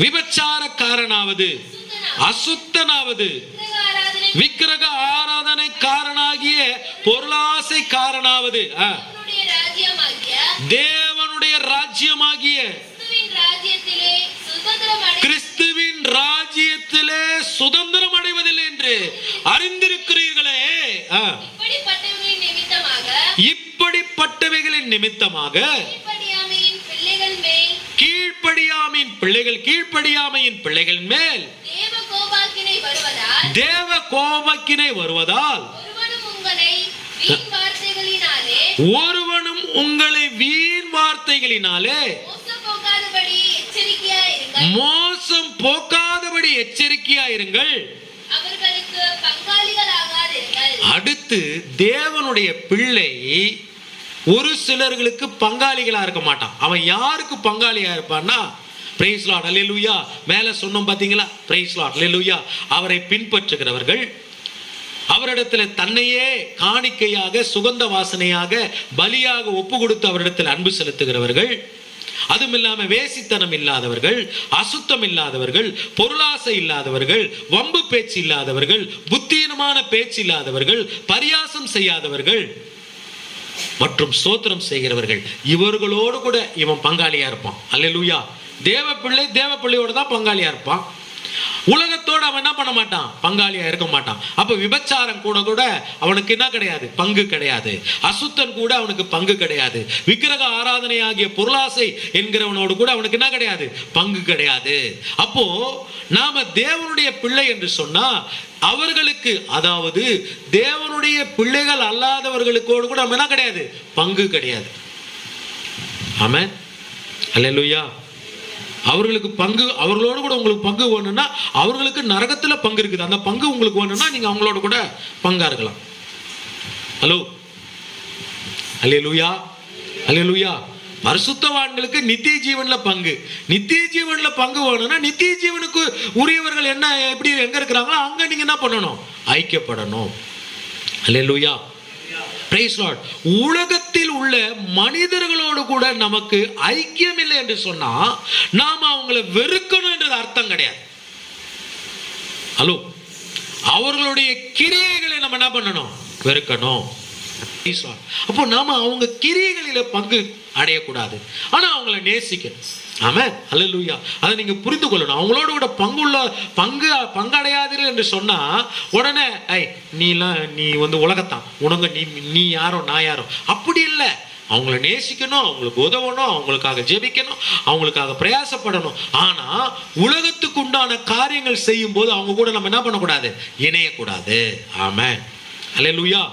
விபச்சாரக்காரனாவது, அசுத்தனாவது, விக்கிரக ஆராதனைக்காரனாகிய பொருளாசைக்காரனாவது, தேவனுடைய ராஜ்யமாகிய கிறிஸ்துவின் ராஜ்யத்திலே சுதந்திரம் அடைவதில்லை என்று அறிந்திருக்கிறீர்களே. இப்படிப்பட்டவைகளின் நிமித்தமாக கீழ்ப்படியாமையின் பிள்ளைகள் மேல் தேவ கோபாக்கினை வருவதால் ஒருவனும் உங்களை வீண் வார்த்தைகளினாலே மோசம் போக்காதபடி எச்சரிக்கையாயிருங்கள். அடுத்து, தேவனுடைய பிள்ளை ஒரு சிலர்களுக்கு பங்காளிகளா இருக்க மாட்டான். அவன் யாருக்கு பங்காளியா இருப்பான்னா, பிரைஸ் லார்ட், அல்லேலூயா. மேல சொன்னோம் பாத்தீங்களா, பிரைஸ் லார்ட், அல்லேலூயா. அவரை பின்பற்றுகிறவர்கள், அவரிடத்துல தன்னையே காணிக்கையாக, சுகந்த வாசனையாக, பலியாக ஒப்பு கொடுத்து அவரிடத்தில் அன்பு செலுத்துகிறவர்கள், அதுவும் இல்லாம வேசித்தனம் இல்லாதவர்கள், அசுத்தம் இல்லாதவர்கள், பொருளாசை இல்லாதவர்கள், வம்பு பேச்சு இல்லாதவர்கள், புத்தீனமான பேச்சு இல்லாதவர்கள், பரியாசம் செய்யாதவர்கள் மற்றும் ஸ்தோத்திரம் செய்கிறவர்கள், இவர்களோடு கூட இவன் பங்காளியா இருப்பான். அல்லேலூயா. தேவ பிள்ளையோட தான் பங்காளியா இருப்பான். உலகத்தோடு அவன் என்ன பண்ண மாட்டான், பங்காளியா இருக்க மாட்டான். அப்ப விபச்சாரம் கூட அவனுக்கு என்ன கிடையாது, பங்கு கிடையாது. அசுத்தன் கூட அவனுக்கு பங்கு கிடையாது. விக்கிரக ஆராதனை ஆகிய பொருளாசை என்கிறவனோடு கூட அவனுக்கு என்ன கிடையாது, பங்கு கிடையாது. அப்போ நாம தேவனுடைய பிள்ளை என்று சொன்னா அவர்களுக்கு, அதாவது தேவனுடைய பிள்ளைகள் அல்லாதவர்களுக்கோடு கூட நம்ம என்ன கிடையாது, பங்கு கிடையாது. ஆமென், அல்லேலூயா. அவர்களுக்கு பங்கு, அவர்களோடு கூட உங்களுக்கு பங்கு வேணும்னா அவர்களுக்கு நரகத்துல பங்கு இருக்குது. அந்த பங்கு உங்களுக்கு வேணும்னா நீங்க அவங்களோட கூட பங்கா இருக்கலாம். ஹலோ, அல்லேலூயா, அல்லேலூயா. பரிசுத்தவான்களுக்கு நித்திய ஜீவன்ல பங்கு. நித்திய ஜீவன்ல பங்கு வேணும்னா நித்திய ஜீவனுக்கு உரியவர்கள் என்ன, எப்படி எங்க இருக்கிறாங்களோ அங்க நீங்க என்ன பண்ணணும், ஐக்கியப்படணும். அல்லேலூயா, பிரைஸ் லார்ட். உலகத்தில் உள்ள மனிதர்களோடு கூட நமக்கு ஐக்கியம் இல்லை என்று சொன்னா நாம அவங்களை வெறுக்கணும் என்றது அர்த்தம் கிடையாது. ஹலோ, அவர்களுடைய கிரியைகளை நம்ம என்ன பண்ணணும், வெறுக்கணும். அப்போ நாம அவங்க கிரியைகளில பங்கு அடையக்கூடாது, ஆனா அவங்களை நேசிக்கணும். ஆமென், அல்லேலூயா. அதை நீங்க புரிந்து கொள்ளணும். அவங்களோட கூட பங்கடையாதீர்கள் என்று சொன்னா உடனே நீ வந்து உலகத்தான், உனக்கு நீ யாரோ நான் யாரோ, அப்படி இல்லை. அவங்கள நேசிக்கணும், அவங்களுக்கு உதவணும், அவங்களுக்காக ஜெபிக்கணும், அவங்களுக்காக பிரயாசப்படணும். ஆனா உலகத்துக்கு உண்டான காரியங்கள் செய்யும் போது அவங்க கூட நம்ம என்ன பண்ணக்கூடாது, இணையக்கூடாது. ஆமென், அல்லேலூயா.